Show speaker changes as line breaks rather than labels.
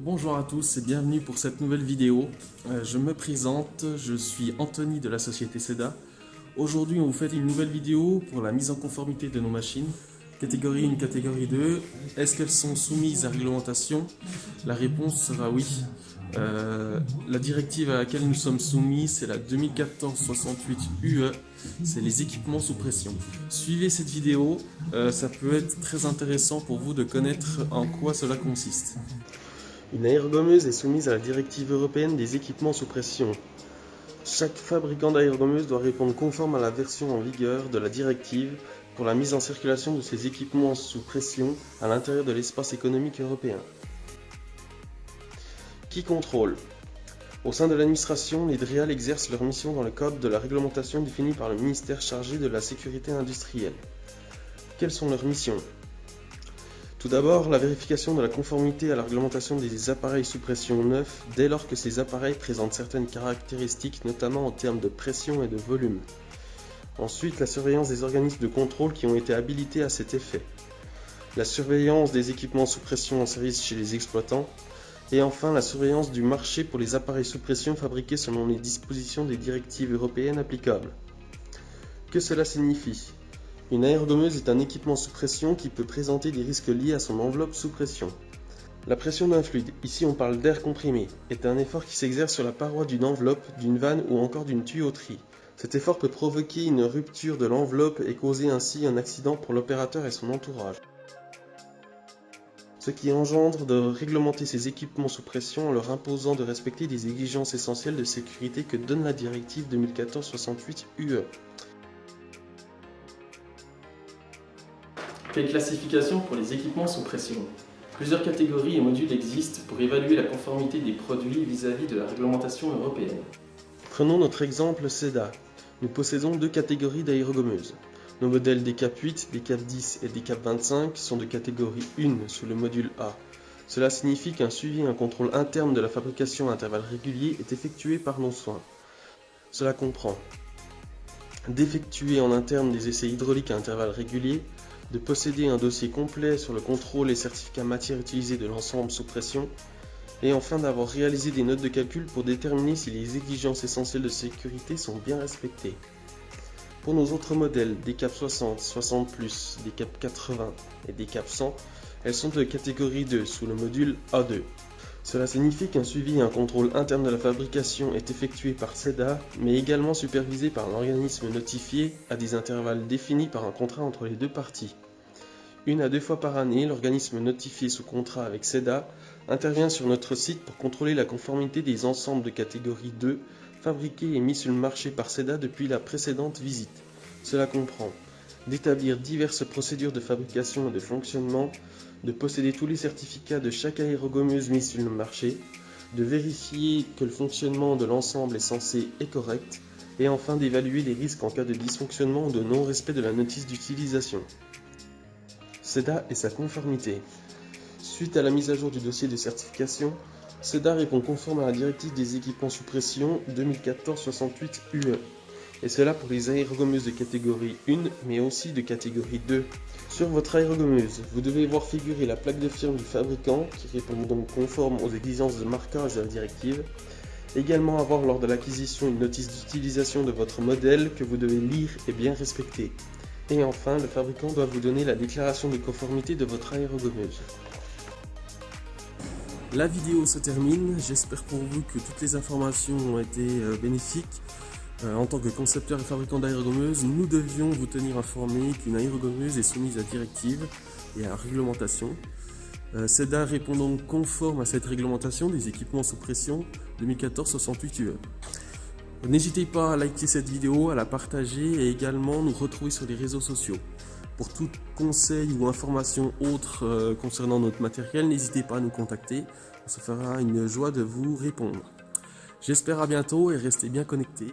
Bonjour à tous et bienvenue pour cette nouvelle vidéo. Je me présente, je suis Anthony de la société SEDA. Aujourd'hui on vous fait une nouvelle vidéo pour la mise en conformité de nos machines. Catégorie 1, catégorie 2. Est-ce qu'elles sont soumises à réglementation? La réponse sera oui. La directive à laquelle nous sommes soumis, c'est la 2014-68 UE, c'est les équipements sous pression. Suivez cette vidéo, ça peut être très intéressant pour vous de connaître en quoi cela consiste.
Une aérogommeuse est soumise à la directive européenne des équipements sous pression. Chaque fabricant d'aérogommeuse doit répondre conforme à la version en vigueur de la directive pour la mise en circulation de ces équipements sous pression à l'intérieur de l'espace économique européen. Qui contrôle? Au sein de l'administration, les DREAL exercent leur mission dans le cadre de la réglementation définie par le ministère chargé de la sécurité industrielle. Quelles sont leurs missions? Tout d'abord, la vérification de la conformité à la réglementation des appareils sous pression neufs dès lors que ces appareils présentent certaines caractéristiques, notamment en termes de pression et de volume. Ensuite, la surveillance des organismes de contrôle qui ont été habilités à cet effet. La surveillance des équipements sous pression en service chez les exploitants. Et enfin, la surveillance du marché pour les appareils sous pression fabriqués selon les dispositions des directives européennes applicables. Que cela signifie? Une aérogommeuse est un équipement sous pression qui peut présenter des risques liés à son enveloppe sous pression. La pression d'un fluide, ici on parle d'air comprimé, est un effort qui s'exerce sur la paroi d'une enveloppe, d'une vanne ou encore d'une tuyauterie. Cet effort peut provoquer une rupture de l'enveloppe et causer ainsi un accident pour l'opérateur et son entourage. Ce qui engendre de réglementer ces équipements sous pression en leur imposant de respecter des exigences essentielles de sécurité que donne la directive 2014-68 UE.
Quelle classification pour les équipements sous pression? Plusieurs catégories et modules existent pour évaluer la conformité des produits vis-à-vis de la réglementation européenne.
Prenons notre exemple SEDA. Nous possédons deux catégories d'aérogommeuses. Nos modèles DCAP 8, DCAP 10 et DCAP 25 sont de catégorie 1 sous le module A. Cela signifie qu'un suivi et un contrôle interne de la fabrication à intervalles réguliers est effectué par nos soins. Cela comprend d'effectuer en interne des essais hydrauliques à intervalles réguliers, de posséder un dossier complet sur le contrôle et certificat matière utilisée de l'ensemble sous pression, et enfin d'avoir réalisé des notes de calcul pour déterminer si les exigences essentielles de sécurité sont bien respectées. Pour nos autres modèles, DCAP 60, 60+, DCAP 80 et DCAP 100, elles sont de catégorie 2 sous le module A2. Cela signifie qu'un suivi et un contrôle interne de la fabrication est effectué par SEDA, mais également supervisé par l'organisme notifié à des intervalles définis par un contrat entre les deux parties. 1 à 2 fois par année, l'organisme notifié sous contrat avec SEDA intervient sur notre site pour contrôler la conformité des ensembles de catégorie 2 fabriqués et mis sur le marché par SEDA depuis la précédente visite. Cela comprend d'établir diverses procédures de fabrication et de fonctionnement, de posséder tous les certificats de chaque aérogommeuse mise sur le marché, de vérifier que le fonctionnement de l'ensemble est censé et correct, et enfin d'évaluer les risques en cas de dysfonctionnement ou de non-respect de la notice d'utilisation. SEDA et sa conformité. Suite à la mise à jour du dossier de certification, SEDA répond conforme à la directive des équipements sous pression 2014-68 UE. Et cela pour les aérogommeuses de catégorie 1, mais aussi de catégorie 2. Sur votre aérogommeuse, vous devez voir figurer la plaque de firme du fabricant, qui répond donc conforme aux exigences de marquage de la directive. Également avoir lors de l'acquisition une notice d'utilisation de votre modèle que vous devez lire et bien respecter. Et enfin, le fabricant doit vous donner la déclaration de conformité de votre aérogommeuse.
La vidéo se termine, j'espère pour vous que toutes les informations ont été bénéfiques. En tant que concepteur et fabricant d'aérogommeuses, nous devions vous tenir informé qu'une aérogommeuse est soumise à directive et à réglementation. SEDA répond donc conforme à cette réglementation des équipements sous pression 2014-68 UE. N'hésitez pas à liker cette vidéo, à la partager et également nous retrouver sur les réseaux sociaux. Pour tout conseil ou information autre concernant notre matériel, n'hésitez pas à nous contacter, on se fera une joie de vous répondre. J'espère à bientôt et restez bien connectés.